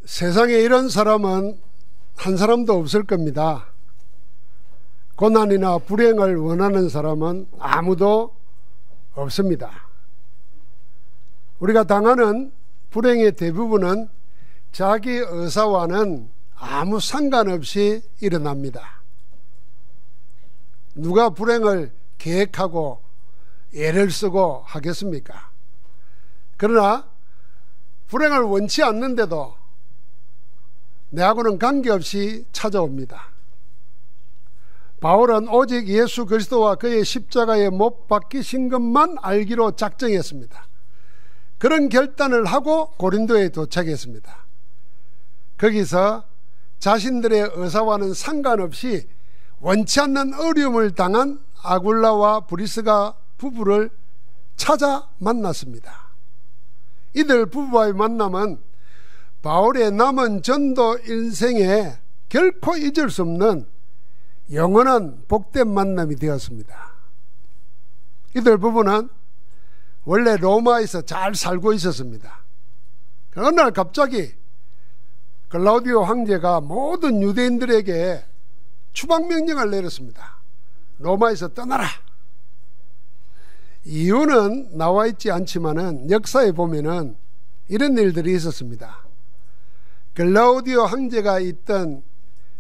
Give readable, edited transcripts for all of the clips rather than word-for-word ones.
세상에 이런 사람은 한 사람도 없을 겁니다. 고난이나 불행을 원하는 사람은 아무도 없습니다. 우리가 당하는 불행의 대부분은 자기 의사와는 아무 상관없이 일어납니다. 누가 불행을 계획하고 애를 쓰고 하겠습니까? 그러나 불행을 원치 않는데도 내하고는 관계없이 찾아옵니다. 바울은 오직 예수 그리스도와 그의 십자가에 못 박히신 것만 알기로 작정했습니다. 그런 결단을 하고 고린도에 도착했습니다. 거기서 자신들의 의사와는 상관없이 원치 않는 어려움을 당한 아굴라와 브리스가 부부를 찾아 만났습니다. 이들 부부와의 만남은 바울의 남은 전도 인생에 결코 잊을 수 없는 영원한 복된 만남이 되었습니다. 이들 부부는 원래 로마에서 잘 살고 있었습니다. 어느 날 갑자기 글라우디오 황제가 모든 유대인들에게 추방명령을 내렸습니다. 로마에서 떠나라. 이유는 나와 있지 않지만은 역사에 보면은 이런 일들이 있었습니다. 글라우디오 황제가 있던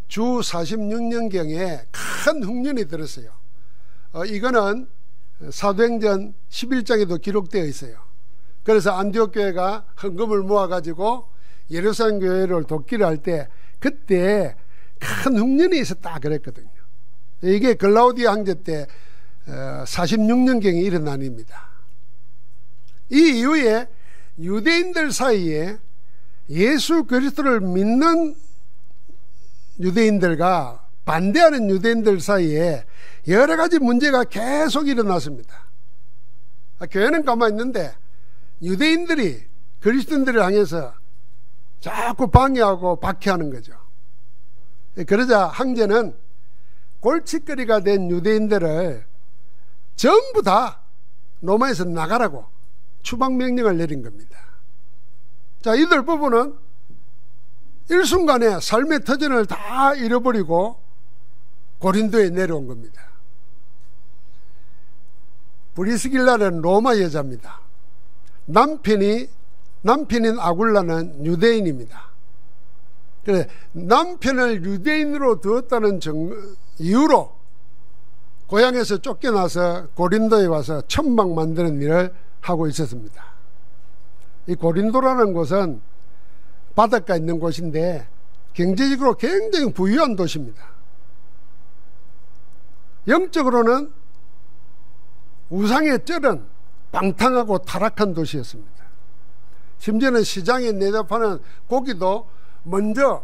주 46년경에 큰 흉년이 들었어요. 이거는 사도행전 11장에도 기록되어 있어요. 그래서 안디옥 교회가 헌금을 모아가지고 예루살렘 교회를 돕기를 할 때 그때 큰 흉년이 있었다 그랬거든요. 이게 글라우디오 황제 때 46년경에 일어난 일입니다. 이 이후에 유대인들 사이에 예수 그리스도를 믿는 유대인들과 반대하는 유대인들 사이에 여러 가지 문제가 계속 일어났습니다. 교회는 가만히 있는데 유대인들이 그리스도인들을 향해서 자꾸 방해하고 박해하는 거죠. 그러자 황제는 골칫거리가 된 유대인들을 전부 다 로마에서 나가라고 추방명령을 내린 겁니다. 자, 이들 부부는 일순간에 삶의 터전을 다 잃어버리고 고린도에 내려온 겁니다. 브리스길라는 로마 여자입니다. 남편인 아굴라는 유대인입니다. 그래, 남편을 유대인으로 두었다는 이유로 고향에서 쫓겨나서 고린도에 와서 천막 만드는 일을 하고 있었습니다. 이 고린도라는 곳은 바닷가 있는 곳인데 경제적으로 굉장히 부유한 도시입니다. 영적으로는 우상에 쩔은 방탕하고 타락한 도시였습니다. 심지어는 시장에 내다 파는 고기도 먼저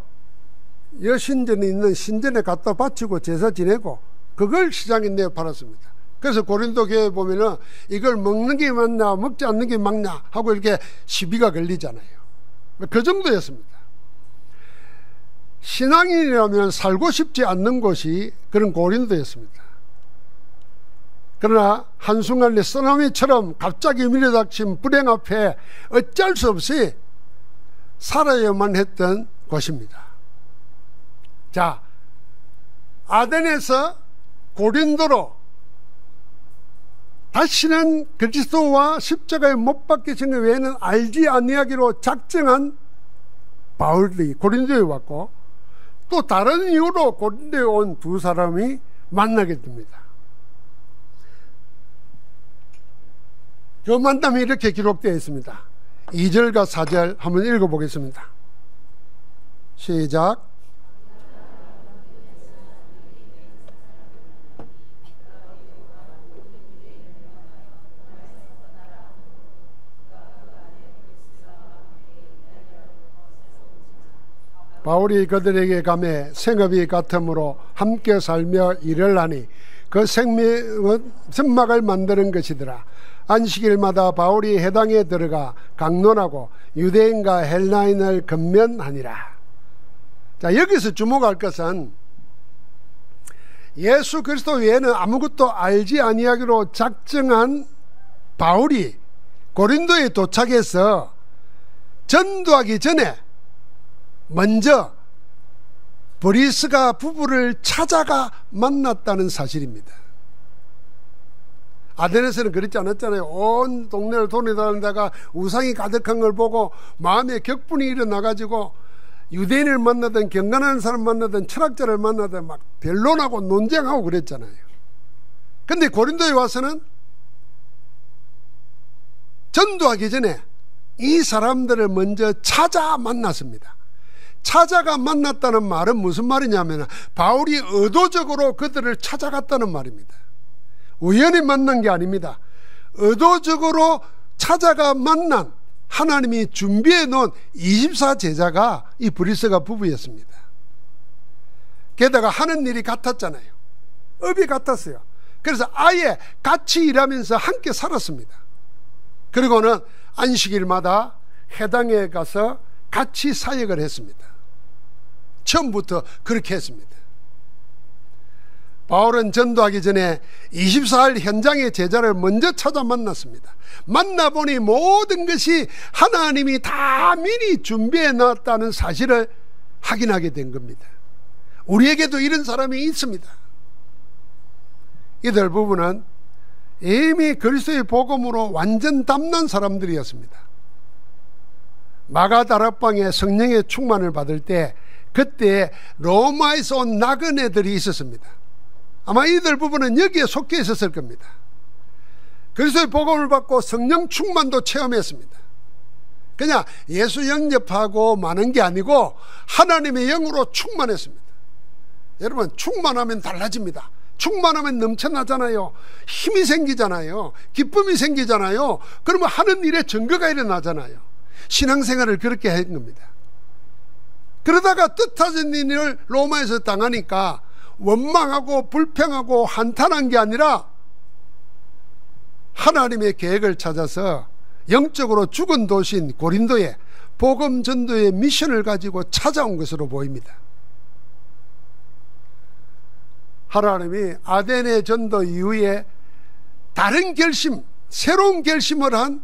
여신전에 있는 신전에 갖다 바치고 제사 지내고 그걸 시장에 내어 팔았습니다. 그래서 고린도 교회에 보면은 이걸 먹는 게 맞냐 먹지 않는 게 맞냐 하고 이렇게 시비가 걸리잖아요. 그 정도였습니다. 신앙인이라면 살고 싶지 않는 곳이 그런 고린도였습니다. 그러나 한순간에 쓰나미처럼 갑자기 밀어닥친 불행 앞에 어쩔 수 없이 살아야만 했던 곳입니다. 자, 아덴에서 고린도로 다시는 그리스도와 십자가에 못 박히신 것 외에는 알지 아니하기로 작정한 바울이 고린도에 왔고 또 다른 이유로 고린도에 온 두 사람이 만나게 됩니다. 그 만남이 이렇게 기록되어 있습니다. 2절과 4절 한번 읽어보겠습니다. 시작. 바울이 그들에게 가매 생업이 같으므로 함께 살며 일을 하니 그 생명은 선막을 만드는 것이더라. 안식일마다 바울이 회당에 들어가 강론하고 유대인과 헬라인을 권면하니라. 자, 여기서 주목할 것은 예수 그리스도 외에는 아무것도 알지 아니하기로 작정한 바울이 고린도에 도착해서 전도하기 전에 먼저 브리스가 부부를 찾아가 만났다는 사실입니다. 아데네에서는 그렇지 않았잖아요. 온 동네를 돌아다니다가 우상이 가득한 걸 보고 마음에 격분이 일어나가지고 유대인을 만나든 경건하는 사람 만나든 철학자를 만나든 막 변론하고 논쟁하고 그랬잖아요. 근데 고린도에 와서는 전도하기 전에 이 사람들을 먼저 찾아 만났습니다. 찾아가 만났다는 말은 무슨 말이냐면 바울이 의도적으로 그들을 찾아갔다는 말입니다. 우연히 만난 게 아닙니다. 의도적으로 찾아가 만난, 하나님이 준비해 놓은 24제자가 이 브리스가 부부였습니다. 게다가 하는 일이 같았잖아요. 업이 같았어요. 그래서 아예 같이 일하면서 함께 살았습니다. 그리고는 안식일마다 회당에 가서 같이 사역을 했습니다. 처음부터 그렇게 했습니다. 바울은 전도하기 전에 24일 현장의 제자를 먼저 찾아 만났습니다. 만나보니 모든 것이 하나님이 다 미리 준비해 놨다는 사실을 확인하게 된 겁니다. 우리에게도 이런 사람이 있습니다. 이들 부부는 이미 그리스도의 복음으로 완전 담난 사람들이었습니다. 마가다락방에 성령의 충만을 받을 때 그때 로마에서 온 나그네들이 있었습니다. 아마 이들 부부는 여기에 속해 있었을 겁니다. 그리스도의 복음을 받고 성령 충만도 체험했습니다. 그냥 예수 영접하고 마는 게 아니고 하나님의 영으로 충만했습니다. 여러분, 충만하면 달라집니다. 충만하면 넘쳐나잖아요. 힘이 생기잖아요. 기쁨이 생기잖아요. 그러면 하는 일에 증거가 일어나잖아요. 신앙생활을 그렇게 한 겁니다. 그러다가 뜻하지 일을 로마에서 당하니까 원망하고 불평하고 한탄한 게 아니라 하나님의 계획을 찾아서 영적으로 죽은 도시인 고린도에 복음 전도의 미션을 가지고 찾아온 것으로 보입니다. 하나님이 아데네 전도 이후에 다른 결심, 새로운 결심을 한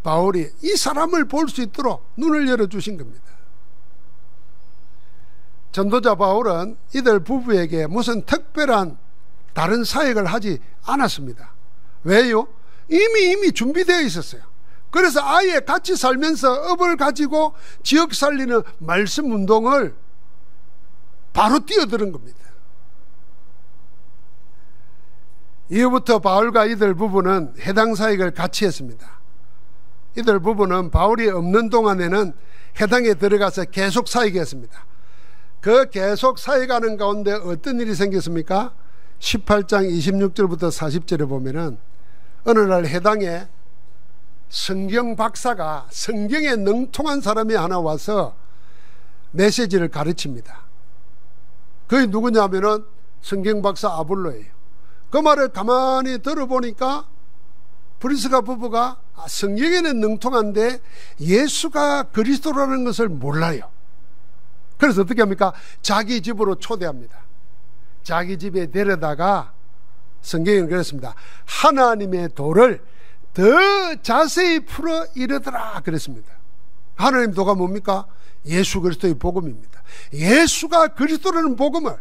바울이 이 사람을 볼 수 있도록 눈을 열어주신 겁니다. 전도자 바울은 이들 부부에게 무슨 특별한 다른 사역을 하지 않았습니다. 왜요? 이미 준비되어 있었어요. 그래서 아예 같이 살면서 업을 가지고 지역 살리는 말씀 운동을 바로 뛰어드는 겁니다. 이후부터 바울과 이들 부부는 해당 사역을 같이 했습니다. 이들 부부는 바울이 없는 동안에는 해당에 들어가서 계속 사역했습니다. 그 계속 사역하는 가운데 어떤 일이 생겼습니까? 18장 26절부터 40절에 보면은 어느 날 해당에 성경 박사가 성경에 능통한 사람이 하나 와서 메시지를 가르칩니다. 그게 누구냐면은 성경 박사 아볼로예요. 그 말을 가만히 들어보니까 브리스가 부부가 성경에는 능통한데 예수가 그리스도라는 것을 몰라요. 그래서 어떻게 합니까? 자기 집으로 초대합니다. 자기 집에 데려다가 성경은 그랬습니다. 하나님의 도를 더 자세히 풀어 이르더라 그랬습니다. 하나님 도가 뭡니까? 예수 그리스도의 복음입니다. 예수가 그리스도라는 복음을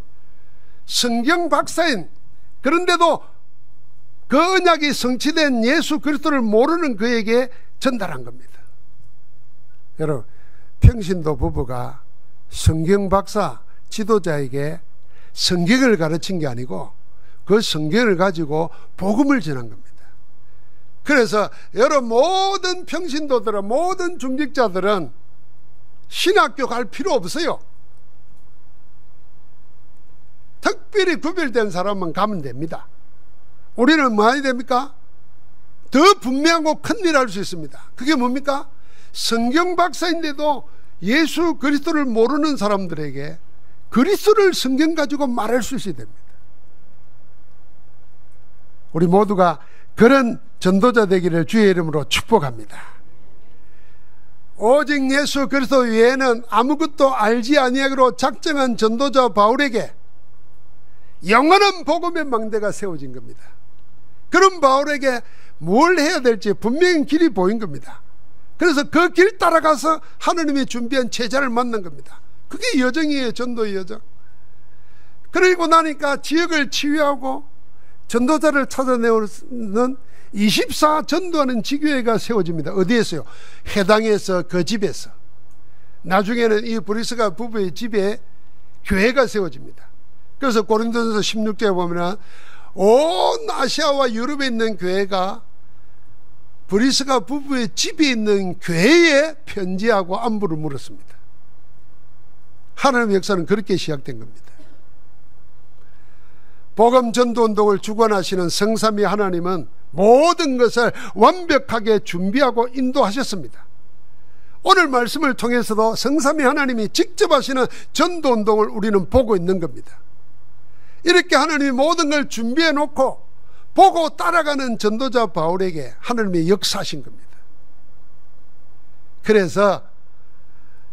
성경 박사인, 그런데도 그 언약이 성취된 예수 그리스도를 모르는 그에게 전달한 겁니다. 여러분, 평신도 부부가 성경 박사 지도자에게 성경을 가르친 게 아니고 그 성경을 가지고 복음을 전한 겁니다. 그래서 여러분, 모든 평신도들은, 모든 중직자들은 신학교 갈 필요 없어요. 특별히 구별된 사람만 가면 됩니다. 우리는 뭐 해야 됩니까? 더 분명하고 큰일 할 수 있습니다. 그게 뭡니까? 성경 박사인데도 예수 그리스도를 모르는 사람들에게 그리스도를 성경 가지고 말할 수 있어야 됩니다. 우리 모두가 그런 전도자 되기를 주의 이름으로 축복합니다. 오직 예수 그리스도 외에는 아무것도 알지 아니하기로 작정한 전도자 바울에게 영원한 복음의 망대가 세워진 겁니다. 그런 바울에게 뭘 해야 될지 분명히 길이 보인 겁니다. 그래서 그 길 따라가서 하나님이 준비한 제자를 만난 겁니다. 그게 여정이에요. 전도의 여정. 그리고 나니까 지역을 치유하고 전도자를 찾아내는 24 전도하는 지교회가 세워집니다. 어디에서요? 해당에서, 그 집에서. 나중에는 이 브리스가 부부의 집에 교회가 세워집니다. 그래서 고린도전서 16절에 보면 온 아시아와 유럽에 있는 교회가 브리스가 부부의 집에 있는 교회에 편지하고 안부를 물었습니다. 하나님의 역사는 그렇게 시작된 겁니다. 복음 전도 운동을 주관하시는 성삼위 하나님은 모든 것을 완벽하게 준비하고 인도하셨습니다. 오늘 말씀을 통해서도 성삼위 하나님이 직접 하시는 전도 운동을 우리는 보고 있는 겁니다. 이렇게 하나님이 모든 걸 준비해 놓고 보고 따라가는 전도자 바울에게 하나님이 역사하신 겁니다. 그래서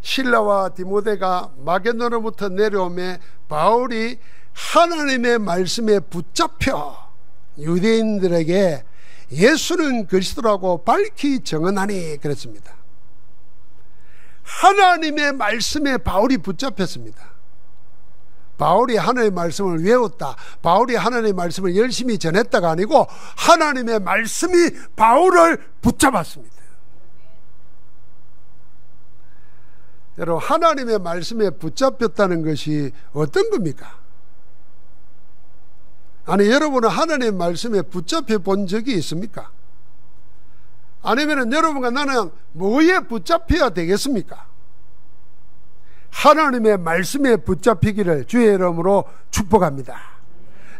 실라와 디모데가 마게도냐로부터 내려오매 바울이 하나님의 말씀에 붙잡혀 유대인들에게 예수는 그리스도라고 밝히 증언하니 그랬습니다. 하나님의 말씀에 바울이 붙잡혔습니다. 바울이 하나님의 말씀을 외웠다, 바울이 하나님의 말씀을 열심히 전했다가 아니고 하나님의 말씀이 바울을 붙잡았습니다. 여러분, 하나님의 말씀에 붙잡혔다는 것이 어떤 겁니까? 아니, 여러분은 하나님의 말씀에 붙잡혀 본 적이 있습니까? 아니면 여러분과 나는 뭐에 붙잡혀야 되겠습니까? 하나님의 말씀에 붙잡히기를 주의 이름으로 축복합니다.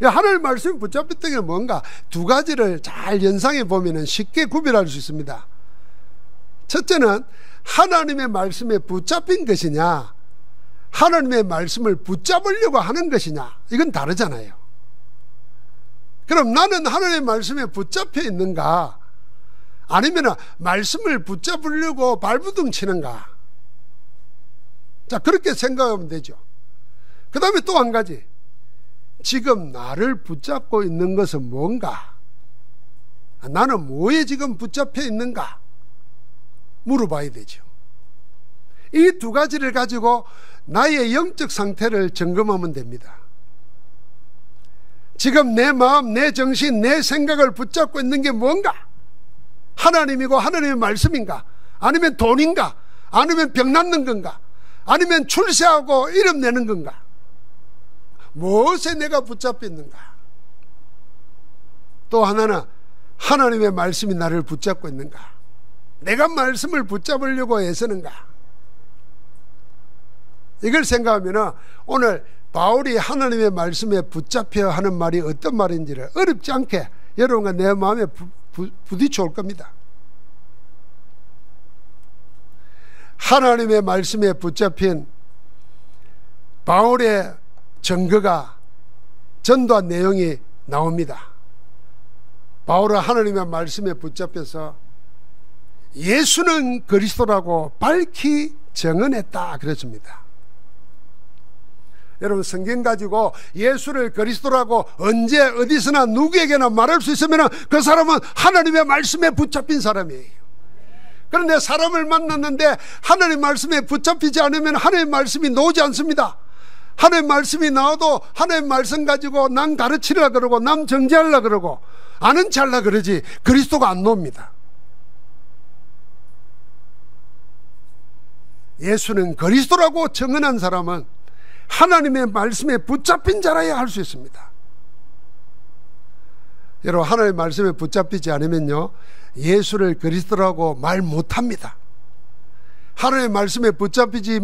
하나님의 말씀에 붙잡혔던 게 뭔가? 두 가지를 잘 연상해 보면 쉽게 구별할 수 있습니다. 첫째는 하나님의 말씀에 붙잡힌 것이냐, 하나님의 말씀을 붙잡으려고 하는 것이냐, 이건 다르잖아요. 그럼 나는 하나님의 말씀에 붙잡혀 있는가, 아니면 말씀을 붙잡으려고 발부둥 치는가? 자, 그렇게 생각하면 되죠. 그 다음에 또 한 가지, 지금 나를 붙잡고 있는 것은 뭔가? 나는 뭐에 지금 붙잡혀 있는가? 물어봐야 되죠. 이 두 가지를 가지고 나의 영적 상태를 점검하면 됩니다. 지금 내 마음, 내 정신, 내 생각을 붙잡고 있는 게 뭔가? 하나님이고 하나님의 말씀인가? 아니면 돈인가? 아니면 병 낫는 건가? 아니면 출세하고 이름 내는 건가? 무엇에 내가 붙잡혀 있는가? 또 하나는 하나님의 말씀이 나를 붙잡고 있는가? 내가 말씀을 붙잡으려고 애쓰는가? 이걸 생각하면 오늘 바울이 하나님의 말씀에 붙잡혀 하는 말이 어떤 말인지를 어렵지 않게 여러분과 내 마음에 부딪혀 올 겁니다. 하나님의 말씀에 붙잡힌 바울의 증거가, 전도한 내용이 나옵니다. 바울은 하나님의 말씀에 붙잡혀서 예수는 그리스도라고 밝히 증언했다 그랬습니다. 여러분, 성경 가지고 예수를 그리스도라고 언제 어디서나 누구에게나 말할 수 있으면 그 사람은 하나님의 말씀에 붙잡힌 사람이에요. 그런데 사람을 만났는데 하나님 말씀에 붙잡히지 않으면 하나님 말씀이 나오지 않습니다. 하나님 말씀이 나와도 하나님 말씀 가지고 남 가르치려고 그러고 남 정죄하려고 그러고 아는 체 하려고 그러지 그리스도가 안 나옵니다. 예수는 그리스도라고 증언한 사람은 하나님의 말씀에 붙잡힌 자라야 할 수 있습니다. 여러분, 하나님의 말씀에 붙잡히지 않으면요, 예수를 그리스도라고 말 못합니다. 하나님의 말씀에 붙잡히지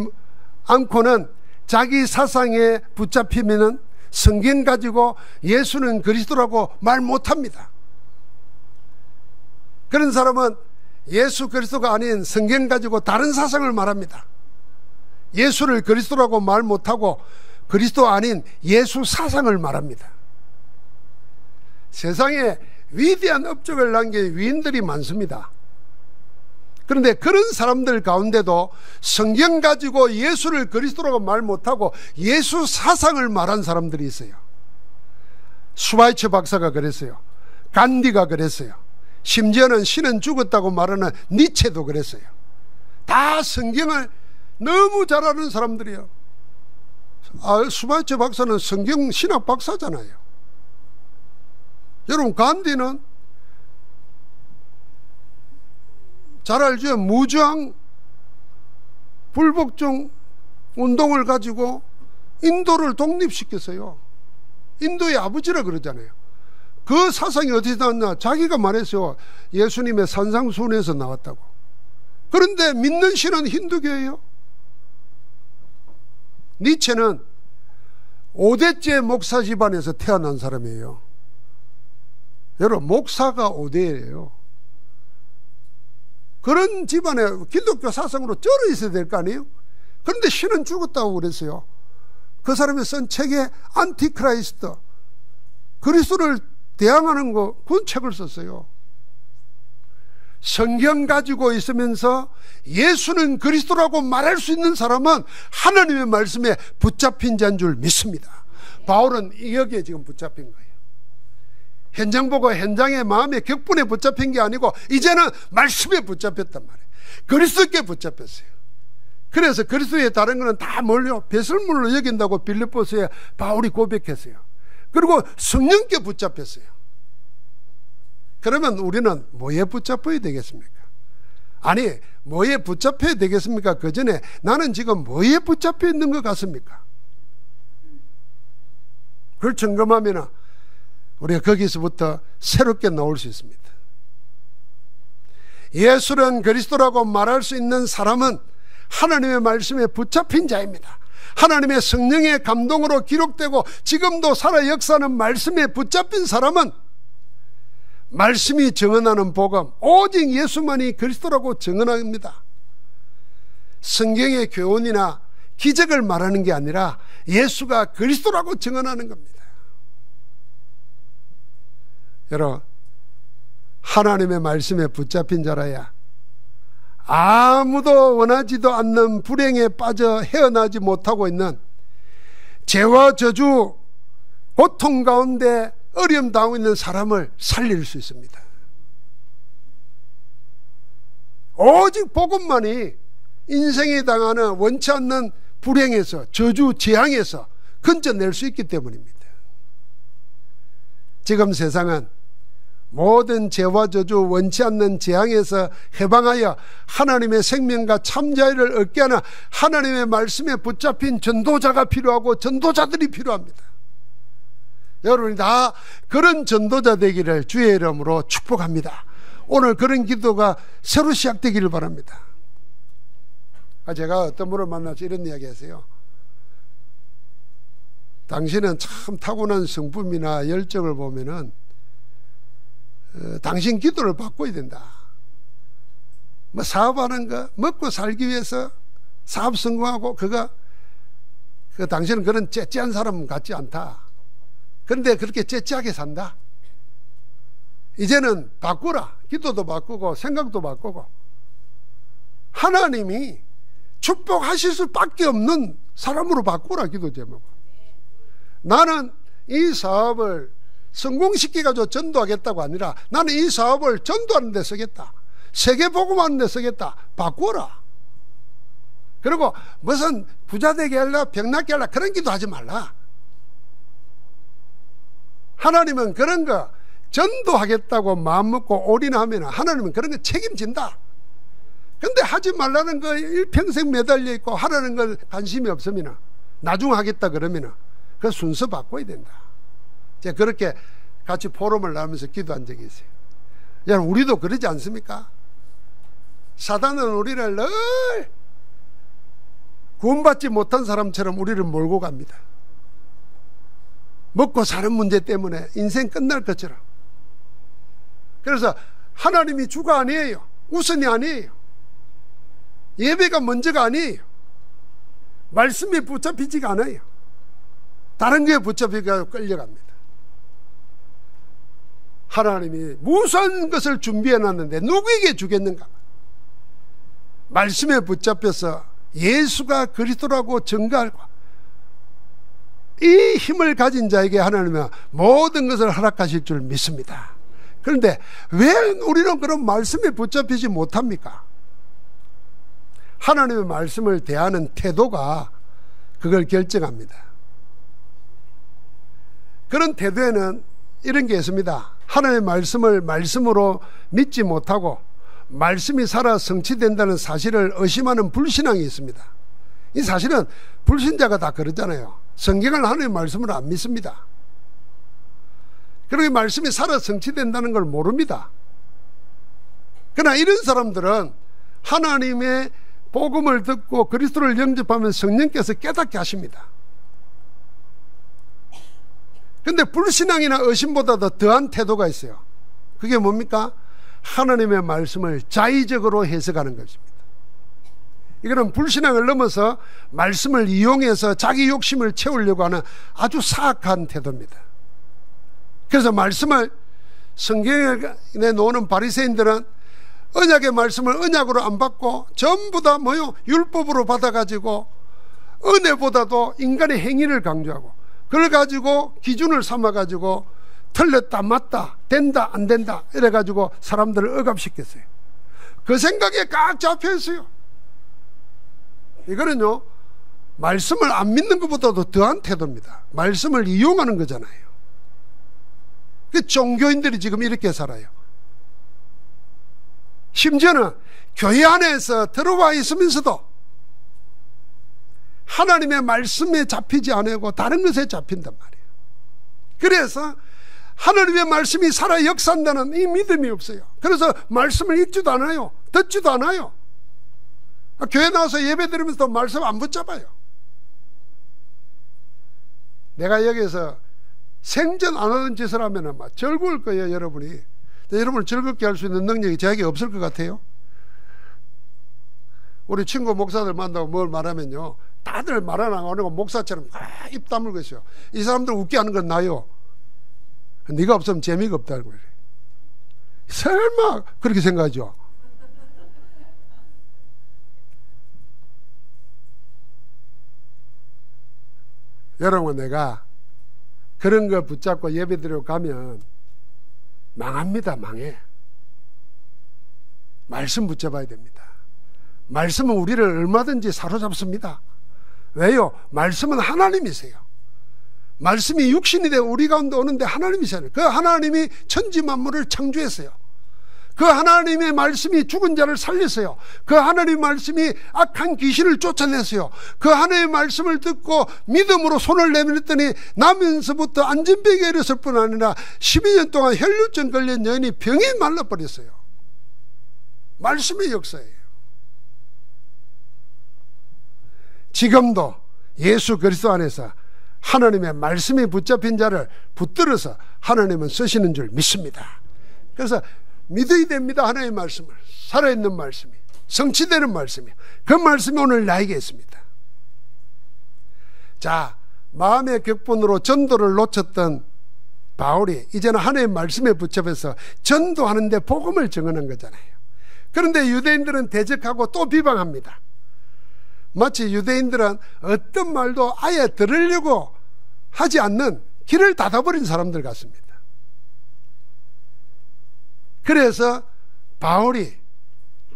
않고는 자기 사상에 붙잡히면은 성경 가지고 예수는 그리스도라고 말 못합니다. 그런 사람은 예수 그리스도가 아닌 성경 가지고 다른 사상을 말합니다. 예수를 그리스도라고 말 못하고 그리스도 아닌 예수 사상을 말합니다. 세상에 위대한 업적을 남긴 위인들이 많습니다. 그런데 그런 사람들 가운데도 성경 가지고 예수를 그리스도라고 말 못하고 예수 사상을 말한 사람들이 있어요. 슈바이처 박사가 그랬어요. 간디가 그랬어요. 심지어는 신은 죽었다고 말하는 니체도 그랬어요. 다 성경을 너무 잘 아는 사람들이에요. 수바이처 박사는 성경 신학 박사잖아요. 여러분, 간디는 잘 알죠? 무저항 불복종 운동을 가지고 인도를 독립시켰어요. 인도의 아버지라 그러잖아요. 그 사상이 어디서 나왔나? 자기가 말했어요. 예수님의 산상수훈에서 나왔다고. 그런데 믿는 신은 힌두교예요. 니체는 5대째 목사 집안에서 태어난 사람이에요. 여러분, 목사가 5대예요. 그런 집안에 기독교 사상으로 쩔어 있어야 될 거 아니에요? 그런데 신은 죽었다고 그랬어요. 그 사람이 쓴 책에 안티크라이스트, 그리스도를 대항하는 그런 책을 썼어요. 성경 가지고 있으면서 예수는 그리스도라고 말할 수 있는 사람은 하나님의 말씀에 붙잡힌 자인 줄 믿습니다. 바울은 여기에 지금 붙잡힌 거예요. 현장 보고 현장의 마음의 격분에 붙잡힌 게 아니고 이제는 말씀에 붙잡혔단 말이에요. 그리스도께 붙잡혔어요. 그래서 그리스도의 다른 거는 다 뭘요? 배설물로 여긴다고 빌립보서에 바울이 고백했어요. 그리고 성령께 붙잡혔어요. 그러면 우리는 뭐에 붙잡혀야 되겠습니까? 아니, 뭐에 붙잡혀야 되겠습니까? 그 전에 나는 지금 뭐에 붙잡혀 있는 것 같습니까? 그걸 점검하면 우리가 거기서부터 새롭게 나올 수 있습니다. 예수는 그리스도라고 말할 수 있는 사람은 하나님의 말씀에 붙잡힌 자입니다. 하나님의 성령의 감동으로 기록되고 지금도 살아 역사하는 말씀에 붙잡힌 사람은 말씀이 증언하는 복음, 오직 예수만이 그리스도라고 증언합니다. 성경의 교훈이나 기적을 말하는 게 아니라 예수가 그리스도라고 증언하는 겁니다. 여러분, 하나님의 말씀에 붙잡힌 자라야 아무도 원하지도 않는 불행에 빠져 헤어나지 못하고 있는 죄와 저주, 고통 가운데 어려움 당하고 있는 사람을 살릴 수 있습니다. 오직 복음만이 인생에 당하는 원치 않는 불행에서, 저주, 재앙에서 건져낼 수 있기 때문입니다. 지금 세상은 모든 죄와 저주, 원치 않는 재앙에서 해방하여 하나님의 생명과 참자유를 얻게 하는 하나님의 말씀에 붙잡힌 전도자가 필요하고 전도자들이 필요합니다. 여러분이 다 그런 전도자 되기를 주의 이름으로 축복합니다. 오늘 그런 기도가 새로 시작되기를 바랍니다. 제가 어떤 분을 만나서 이런 이야기 하세요. 당신은 참 타고난 성품이나 열정을 보면은 당신 기도를 바꿔야 된다. 뭐 사업하는 거, 먹고 살기 위해서 사업 성공하고 당신은 그런 째째한 사람 같지 않다. 그런데 그렇게 째째하게 산다. 이제는 바꾸라. 기도도 바꾸고 생각도 바꾸고 하나님이 축복하실 수밖에 없는 사람으로 바꾸라. 기도 제목을. 나는 이 사업을 성공시켜가지고 전도하겠다고 아니라 나는 이 사업을 전도하는 데 쓰겠다. 세계복음하는 데 쓰겠다. 바꾸어라. 그리고 무슨 부자 되게 하려, 병 낫게 하려 그런 기도 하지 말라. 하나님은 그런 거 전도하겠다고 마음먹고 올인하면 하나님은 그런 거 책임진다. 근데 하지 말라는 거 일평생 매달려 있고 하라는 걸 관심이 없으면 나중 하겠다 그러면 그 순서 바꿔야 된다. 제가 그렇게 같이 포럼을 나누면서 기도한 적이 있어요. 여러분, 우리도 그러지 않습니까? 사단은 우리를 늘 구원받지 못한 사람처럼 우리를 몰고 갑니다. 먹고 사는 문제 때문에 인생 끝날 것처럼. 그래서 하나님이 주가 아니에요. 우선이 아니에요. 예배가 먼저가 아니에요. 말씀에 붙잡히지가 않아요. 다른 거에 붙잡히고 끌려갑니다. 하나님이 무슨 것을 준비해 놨는데 누구에게 주겠는가? 말씀에 붙잡혀서 예수가 그리스도라고 증거하고 이 힘을 가진 자에게 하나님은 모든 것을 허락하실 줄 믿습니다. 그런데 왜 우리는 그런 말씀에 붙잡히지 못합니까? 하나님의 말씀을 대하는 태도가 그걸 결정합니다. 그런 태도에는 이런 게 있습니다. 하나님의 말씀을 말씀으로 믿지 못하고 말씀이 살아 성취된다는 사실을 의심하는 불신앙이 있습니다. 이 사실은 불신자가 다 그러잖아요. 성경을 하나님의 말씀으로 안 믿습니다. 그러니 말씀이 살아 성취된다는 걸 모릅니다. 그러나 이런 사람들은 하나님의 복음을 듣고 그리스도를 영접하면 성령께서 깨닫게 하십니다. 근데 불신앙이나 의심보다 더한 태도가 있어요. 그게 뭡니까? 하나님의 말씀을 자의적으로 해석하는 것입니다. 이거는 불신앙을 넘어서 말씀을 이용해서 자기 욕심을 채우려고 하는 아주 사악한 태도입니다. 그래서 말씀을 성경에 놓는 바리새인들은 언약의 말씀을 언약으로 안 받고 전부 다 율법으로 받아가지고 은혜보다도 인간의 행위를 강조하고 그걸 가지고 기준을 삼아가지고 틀렸다 맞다 된다 안 된다 이래가지고 사람들을 억압시켰어요. 그 생각에 꽉 잡혀있어요. 이거는요 말씀을 안 믿는 것보다도 더한 태도입니다. 말씀을 이용하는 거잖아요. 그 종교인들이 지금 이렇게 살아요. 심지어는 교회 안에서 들어와 있으면서도 하나님의 말씀에 잡히지 않고 다른 것에 잡힌단 말이에요. 그래서 하나님의 말씀이 살아 역사한다는 이 믿음이 없어요. 그래서 말씀을 읽지도 않아요. 듣지도 않아요. 교회 나와서 예배 드리면서 말씀 안 붙잡아요. 내가 여기서 생전 안 하는 짓을 하면 아마 즐거울 거예요. 여러분이. 여러분을 즐겁게 할 수 있는 능력이 저에게 없을 것 같아요. 우리 친구 목사들 만나고 뭘 말하면요 다들 말 안 하고 목사처럼 입 다물고 있어요. 이 사람들 웃게 하는 건 나요. 네가 없으면 재미가 없다고 그래. 설마 그렇게 생각하죠. 여러분 내가 그런 거 붙잡고 예배드리러 가면 망합니다. 망해. 말씀 붙잡아야 됩니다. 말씀은 우리를 얼마든지 사로잡습니다. 왜요? 말씀은 하나님이세요. 말씀이 육신이 되어 우리 가운데 오는데 하나님이세요. 그 하나님이 천지 만물을 창조했어요. 그 하나님의 말씀이 죽은 자를 살렸어요. 그 하나님의 말씀이 악한 귀신을 쫓아냈어요. 그 하나님의 말씀을 듣고 믿음으로 손을 내밀었더니 나면서부터 안전병에 이르렀을 뿐 아니라 12년 동안 혈루증 걸린 여인이 병이 말라버렸어요. 말씀의 역사예요. 지금도 예수 그리스도 안에서 하나님의 말씀이 붙잡힌 자를 붙들어서 하나님은 쓰시는 줄 믿습니다. 그래서 믿어야 됩니다. 하나님의 말씀을. 살아있는 말씀이 성취되는 말씀이 그 말씀이 오늘 나에게 있습니다. 자, 마음의 격분으로 전도를 놓쳤던 바울이 이제는 하나님의 말씀에 붙잡혀서 전도하는데 복음을 증언한 거잖아요. 그런데 유대인들은 대적하고 또 비방합니다. 마치 유대인들은 어떤 말도 아예 들으려고 하지 않는 길을 닫아버린 사람들 같습니다. 그래서 바울이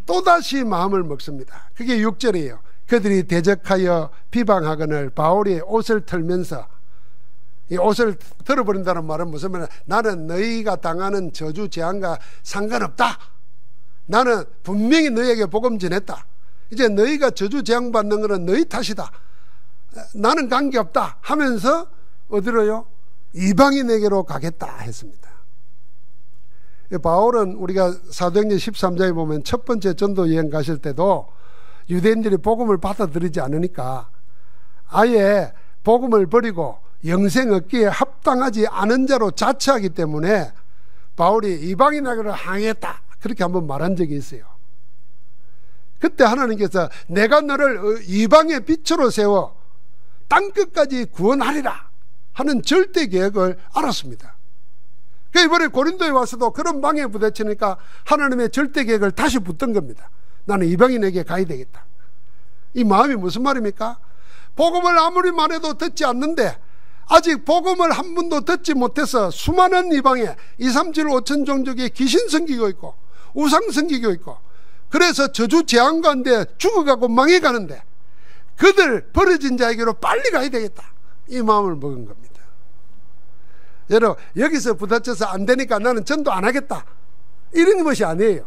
또다시 마음을 먹습니다. 그게 6절이에요. 그들이 대적하여 비방하거늘 바울이 옷을 털면서, 이 옷을 털어버린다는 말은 무슨 말이냐, 나는 너희가 당하는 저주 재앙과 상관없다. 나는 분명히 너희에게 복음 전했다. 이제 너희가 저주 재앙 받는 것은 너희 탓이다. 나는 관계없다 하면서 어디로요? 이방인에게로 가겠다 했습니다. 바울은 우리가 사도행전 13장에 보면 첫 번째 전도 여행 가실 때도 유대인들이 복음을 받아들이지 않으니까 아예 복음을 버리고 영생 얻기에 합당하지 않은 자로 자처하기 때문에 바울이 이방인에게로 항해했다. 그렇게 한번 말한 적이 있어요. 그때 하나님께서 내가 너를 이방의 빛으로 세워 땅끝까지 구원하리라 하는 절대 계획을 알았습니다. 그 이번에 고린도에 와서도 그런 방해에 부딪히니까 하나님의 절대 계획을 다시 붙든 겁니다. 나는 이방인에게 가야 되겠다. 이 마음이 무슨 말입니까? 복음을 아무리 말해도 듣지 않는데 아직 복음을 한 번도 듣지 못해서 수많은 이방에 2, 3, 7, 5천 종족에 귀신 섬기고 있고 우상 섬기고 있고 그래서 저주 재앙 가운데 죽어가고 망해가는데 그들 버려진 자에게로 빨리 가야 되겠다, 이 마음을 먹은 겁니다. 여러분, 여기서 부딪혀서 안 되니까 나는 전도 안 하겠다, 이런 것이 아니에요.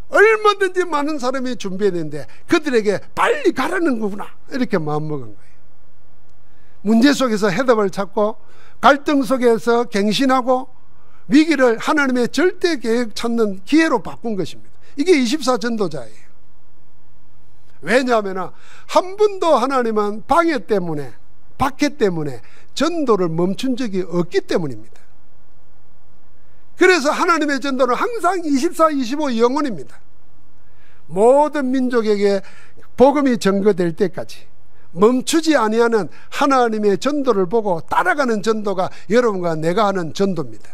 얼마든지 많은 사람이 준비했는데 그들에게 빨리 가라는 거구나, 이렇게 마음먹은 거예요. 문제 속에서 해답을 찾고 갈등 속에서 갱신하고 위기를 하나님의 절대 계획 찾는 기회로 바꾼 것입니다. 이게 24 전도자예요. 왜냐하면 한 번도 하나님은 방해 때문에, 박해 때문에 전도를 멈춘 적이 없기 때문입니다. 그래서 하나님의 전도는 항상 24, 25 영원입니다. 모든 민족에게 복음이 전거될 때까지 멈추지 아니하는 하나님의 전도를 보고 따라가는 전도가 여러분과 내가 하는 전도입니다.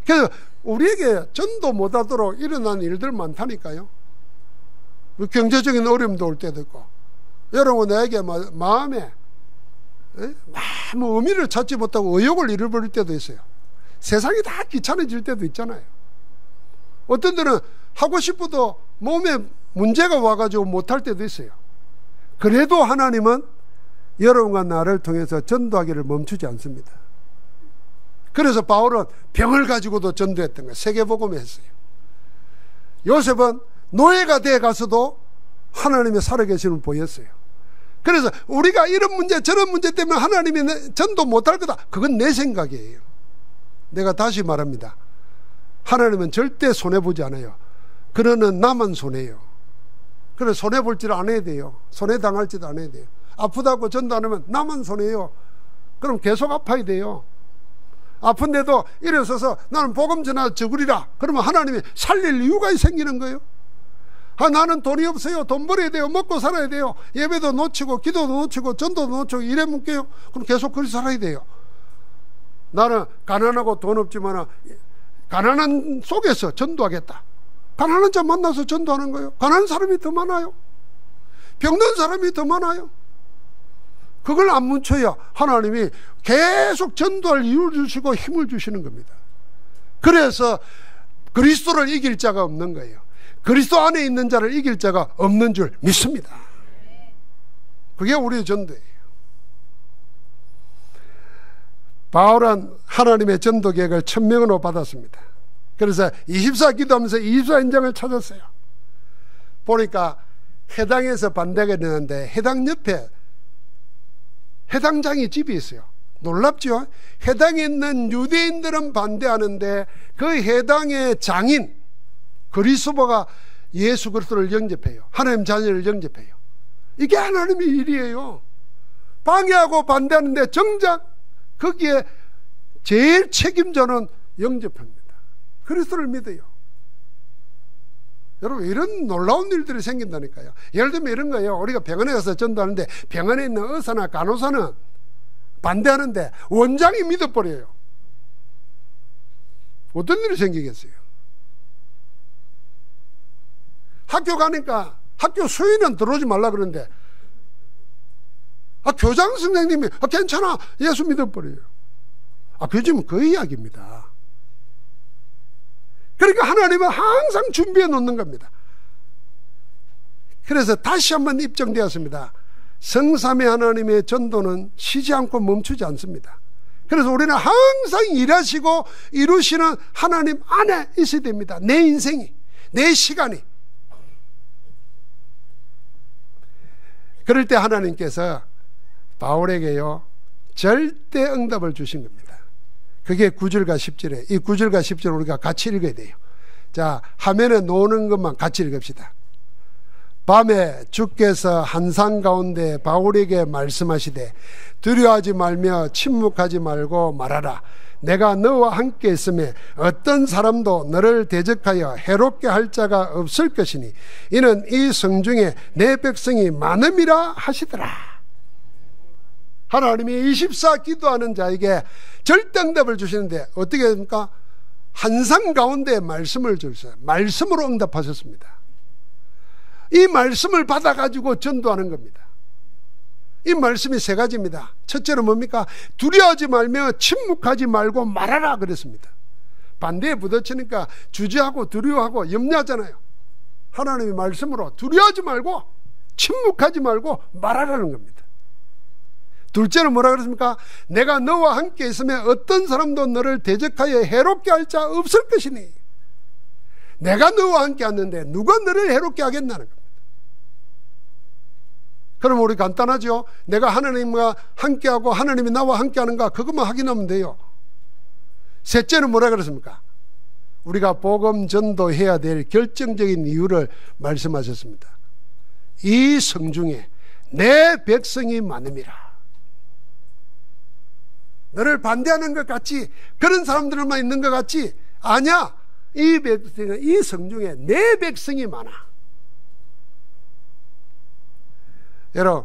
그래서 우리에게 전도 못하도록 일어난 일들 많다니까요. 경제적인 어려움도 올 때도 있고, 여러분 나에게 마음에 너무 의미를 찾지 못하고 의욕을 잃어버릴 때도 있어요. 세상이 다 귀찮아질 때도 있잖아요. 어떤 때는 하고 싶어도 몸에 문제가 와가지고 못할 때도 있어요. 그래도 하나님은 여러분과 나를 통해서 전도하기를 멈추지 않습니다. 그래서 바울은 병을 가지고도 전도했던 거예요. 세계복음에 했어요. 요셉은 노예가 돼 가서도 하나님의 살아계심을 보였어요. 그래서 우리가 이런 문제 저런 문제 때문에 하나님이 전도 못할 거다, 그건 내 생각이에요. 내가 다시 말합니다. 하나님은 절대 손해보지 않아요. 그러는 나만 손해요. 그래서 손해볼지를 안 해야 돼요. 손해당할지도 안 해야 돼요. 아프다고 전도 안 하면 나만 손해요. 그럼 계속 아파야 돼요. 아픈데도 일어서서 나는 복음 전하 저구리라, 그러면 하나님이 살릴 이유가 생기는 거예요. 나는 돈이 없어요, 돈 벌어야 돼요, 먹고 살아야 돼요, 예배도 놓치고 기도도 놓치고 전도도 놓치고 이래 묵게요. 그럼 계속 그렇게 살아야 돼요. 나는 가난하고 돈 없지만 가난한 속에서 전도하겠다. 가난한 자 만나서 전도하는 거예요. 가난한 사람이 더 많아요. 병든 사람이 더 많아요. 그걸 안 멈춰야 하나님이 계속 전도할 이유를 주시고 힘을 주시는 겁니다. 그래서 그리스도를 이길 자가 없는 거예요. 그리스도 안에 있는 자를 이길 자가 없는 줄 믿습니다. 그게 우리의 전도예요. 바울은 하나님의 전도 계획을 1000명으로 받았습니다. 그래서 24 기도하면서 24 인장을 찾았어요. 보니까 해당에서 반대가 되는데 해당 옆에 해당장이 집이 있어요. 놀랍죠? 해당에 있는 유대인들은 반대하는데 그 해당의 장인 그리스도가 예수 그리스도를 영접해요. 하나님 자녀를 영접해요. 이게 하나님의 일이에요. 방해하고 반대하는데 정작 거기에 제일 책임자는 영접합니다. 그리스도를 믿어요. 여러분, 이런 놀라운 일들이 생긴다니까요. 예를 들면 이런 거예요. 우리가 병원에 가서 전도하는데 병원에 있는 의사나 간호사는 반대하는데 원장이 믿어버려요. 어떤 일이 생기겠어요? 학교 가니까 학교 수위는 들어오지 말라 그러는데 교장 선생님이 괜찮아, 예수 믿어버려요. 그 지금 그 이야기입니다. 그러니까 하나님은 항상 준비해 놓는 겁니다. 그래서 다시 한번 입증되었습니다. 성삼위 하나님의 전도는 쉬지 않고 멈추지 않습니다. 그래서 우리는 항상 일하시고 이루시는 하나님 안에 있어야 됩니다. 내 인생이, 내 시간이. 그럴 때 하나님께서 바울에게요 절대 응답을 주신 겁니다. 그게 9절과 10절에, 이 9절과 10절 우리가 같이 읽어야 돼요. 자, 화면에 놓는 것만 같이 읽읍시다. 밤에 주께서 한산 가운데 바울에게 말씀하시되 두려워하지 말며 침묵하지 말고 말하라. 내가 너와 함께 있음에 어떤 사람도 너를 대적하여 해롭게 할 자가 없을 것이니 이는 이 성중에 내 백성이 많음이라 하시더라. 하나님이 24 기도하는 자에게 절대응답을 주시는데 어떻게 됩니까? 한산 가운데 말씀을 주셨어요. 말씀으로 응답하셨습니다. 이 말씀을 받아가지고 전도하는 겁니다. 이 말씀이 세 가지입니다. 첫째는 뭡니까? 두려워하지 말며 침묵하지 말고 말하라 그랬습니다. 반대에 부딪히니까 주저하고 두려워하고 염려하잖아요. 하나님의 말씀으로 두려워하지 말고 침묵하지 말고 말하라는 겁니다. 둘째는 뭐라 그랬습니까? 내가 너와 함께 있으면 어떤 사람도 너를 대적하여 해롭게 할 자 없을 것이니. 내가 너와 함께 왔는데 누가 너를 해롭게 하겠나는 겁니다. 그럼 우리 간단하죠? 내가 하나님과 함께하고 하나님이 나와 함께하는가, 그것만 확인하면 돼요. 셋째는 뭐라 그랬습니까? 우리가 복음 전도해야 될 결정적인 이유를 말씀하셨습니다. 이 성중에 내 백성이 많음이라. 너를 반대하는 것 같지, 그런 사람들만 있는 것 같지, 아니야. 이 성중에 내 백성이 많아. 여러분,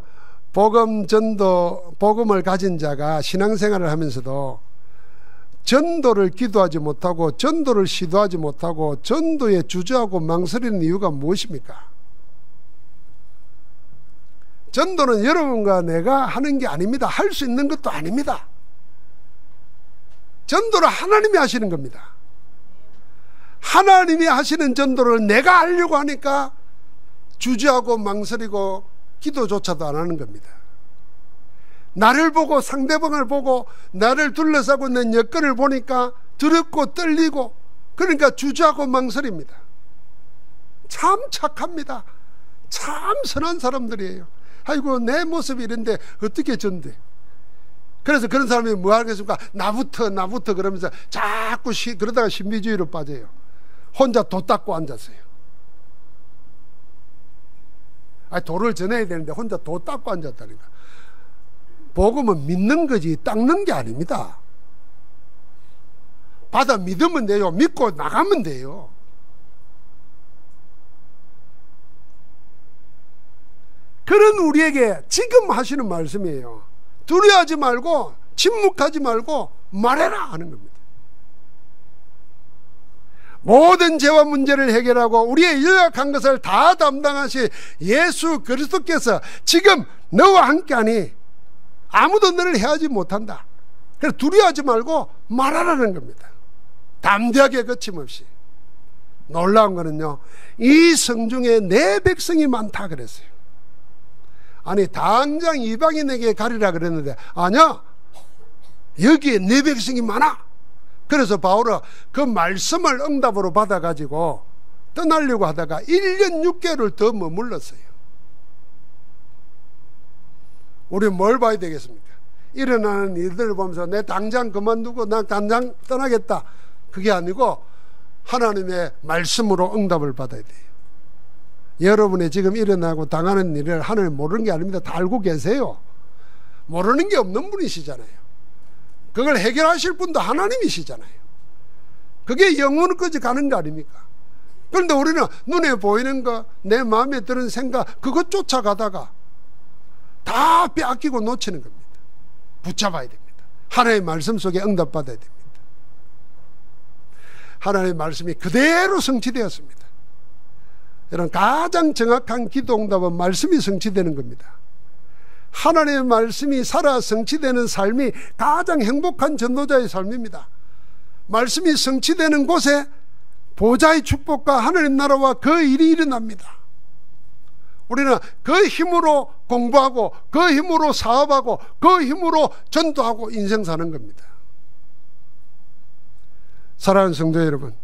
복음 전도, 복음을 가진 자가 신앙생활을 하면서도 전도를 기도하지 못하고 전도를 시도하지 못하고 전도에 주저하고 망설이는 이유가 무엇입니까? 전도는 여러분과 내가 하는 게 아닙니다. 할 수 있는 것도 아닙니다. 전도를 하나님이 하시는 겁니다. 하나님이 하시는 전도를 내가 하려고 하니까 주저하고 망설이고 기도조차도 안 하는 겁니다. 나를 보고, 상대방을 보고, 나를 둘러싸고 있는 여건을 보니까 두렵고 떨리고, 그러니까 주저하고 망설입니다. 참 착합니다. 참 선한 사람들이에요. 아이고, 내 모습이 이런데 어떻게 전대? 그래서 그런 사람이 뭐 하겠습니까? 나부터 그러면서 자꾸 그러다가 신비주의로 빠져요. 혼자 도 닦고 앉았어요. 도를 전해야 되는데 혼자 도 닦고 앉았다니까. 복음은 믿는 거지 닦는 게 아닙니다. 받아 믿으면 돼요. 믿고 나가면 돼요. 그런 우리에게 지금 하시는 말씀이에요. 두려워하지 말고 침묵하지 말고 말해라 하는 겁니다. 모든 죄와 문제를 해결하고 우리의 연약한 것을 다 담당하신 예수 그리스도께서 지금 너와 함께하니 아무도 너를 해하지 못한다. 그래서 두려워하지 말고 말하라는 겁니다. 담대하게 거침없이. 놀라운 거는요, 이 성중에 내 백성이 많다 그랬어요. 아니 당장 이방인에게 가리라 그랬는데 아니야, 여기에 내 백성이 많아. 그래서 바울은 그 말씀을 응답으로 받아가지고 떠나려고 하다가 1년 6개월을 더 머물렀어요. 우리 뭘 봐야 되겠습니까? 일어나는 일들을 보면서 내 당장 그만두고 난 당장 떠나겠다, 그게 아니고 하나님의 말씀으로 응답을 받아야 돼요. 여러분이 지금 일어나고 당하는 일을 하나님 모르는 게 아닙니다. 다 알고 계세요. 모르는 게 없는 분이시잖아요. 그걸 해결하실 분도 하나님이시잖아요. 그게 영혼까지 가는 거 아닙니까? 그런데 우리는 눈에 보이는 거, 내 마음에 드는 생각, 그것 쫓아가다가 다 빼앗기고 놓치는 겁니다. 붙잡아야 됩니다. 하나님의 말씀 속에 응답받아야 됩니다. 하나님의 말씀이 그대로 성취되었습니다. 여러분, 가장 정확한 기도 응답은 말씀이 성취되는 겁니다. 하나님의 말씀이 살아 성취되는 삶이 가장 행복한 전도자의 삶입니다. 말씀이 성취되는 곳에 보좌의 축복과 하나님 나라와 그 일이 일어납니다. 우리는 그 힘으로 공부하고 그 힘으로 사업하고 그 힘으로 전도하고 인생 사는 겁니다. 사랑하는 성도 여러분,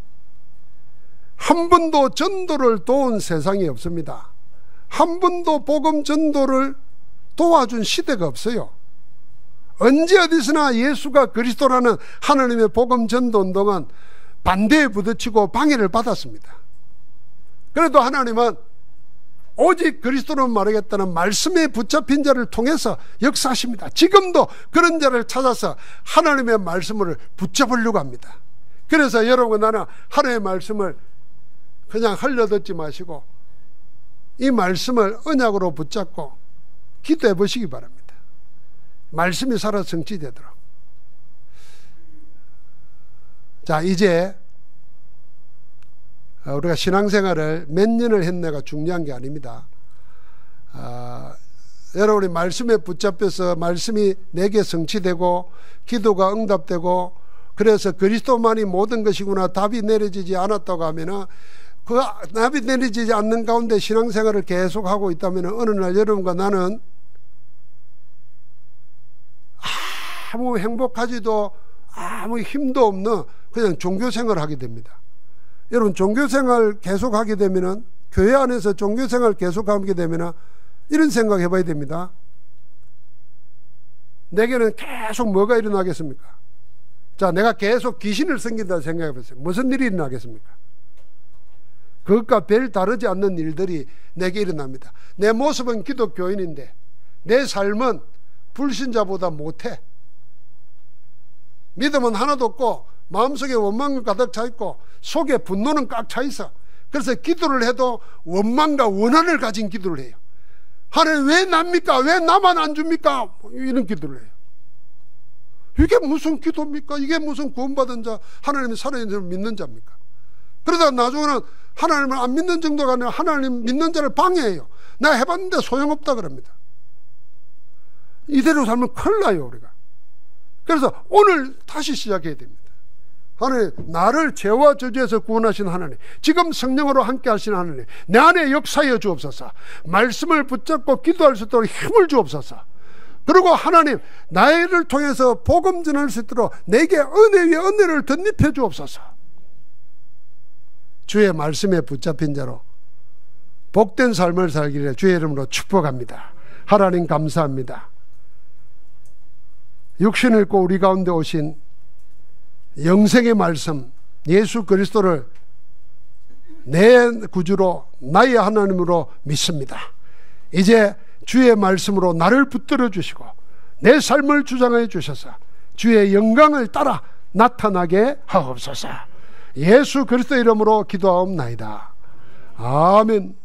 한 번도 전도를 도운 세상이 없습니다. 한 번도 복음 전도를 도와준 시대가 없어요. 언제 어디서나 예수가 그리스도라는 하나님의 복음 전도 운동은 반대에 부딪히고 방해를 받았습니다. 그래도 하나님은 오직 그리스도로 말하겠다는 말씀에 붙잡힌 자를 통해서 역사하십니다. 지금도 그런 자를 찾아서 하나님의 말씀을 붙잡으려고 합니다. 그래서 여러분, 나는 하나님의 말씀을 그냥 흘려듣지 마시고 이 말씀을 언약으로 붙잡고 기도해 보시기 바랍니다. 말씀이 살아 성취되도록. 자, 이제 우리가 신앙생활을 몇 년을 했냐가 중요한 게 아닙니다. 여러분이 말씀에 붙잡혀서 말씀이 내게 성취되고 기도가 응답되고 그래서 그리스도만이 모든 것이구나 답이 내려지지 않았다고 하면은 그 납이 내리지 않는 가운데 신앙생활을 계속하고 있다면 어느 날 여러분과 나는 아무 행복하지도 아무 힘도 없는 그냥 종교생활을 하게 됩니다. 여러분, 종교생활 계속하게 되면은, 교회 안에서 종교생활 계속하게 되면은 이런 생각 해봐야 됩니다. 내게는 계속 뭐가 일어나겠습니까? 자, 내가 계속 귀신을 섬긴다 생각해보세요. 무슨 일이 일어나겠습니까? 그것과 별 다르지 않는 일들이 내게 일어납니다. 내 모습은 기독교인인데 내 삶은 불신자보다 못해. 믿음은 하나도 없고 마음속에 원망은 가득 차 있고 속에 분노는 꽉 차 있어. 그래서 기도를 해도 원망과 원한을 가진 기도를 해요. 하나님 왜 납니까? 왜 나만 안 줍니까? 이런 기도를 해요. 이게 무슨 기도입니까? 이게 무슨 구원받은 자, 하나님이 살아있는 자를 믿는 자입니까? 그러다 나중에는 하나님을 안 믿는 정도가 아니라 하나님 믿는 자를 방해해요. 내가 해봤는데 소용없다 그럽니다. 이대로 살면 큰일 나요, 우리가. 그래서 오늘 다시 시작해야 됩니다. 하나님, 나를 죄와 저주에서 구원하신 하나님, 지금 성령으로 함께 하신 하나님, 내 안에 역사하여 주옵소서. 말씀을 붙잡고 기도할 수 있도록 힘을 주옵소서. 그리고 하나님, 나를 통해서 복음 전할 수 있도록 내게 은혜 위에 은혜를 덧입혀 주옵소서. 주의 말씀에 붙잡힌 자로 복된 삶을 살기를 주의 이름으로 축복합니다. 하나님 감사합니다. 육신을 입고 우리 가운데 오신 영생의 말씀 예수 그리스도를 내 구주로 나의 하나님으로 믿습니다. 이제 주의 말씀으로 나를 붙들어 주시고 내 삶을 주장해 주셔서 주의 영광을 따라 나타나게 하옵소서. 예수 그리스도 이름으로 기도하옵나이다. 아멘.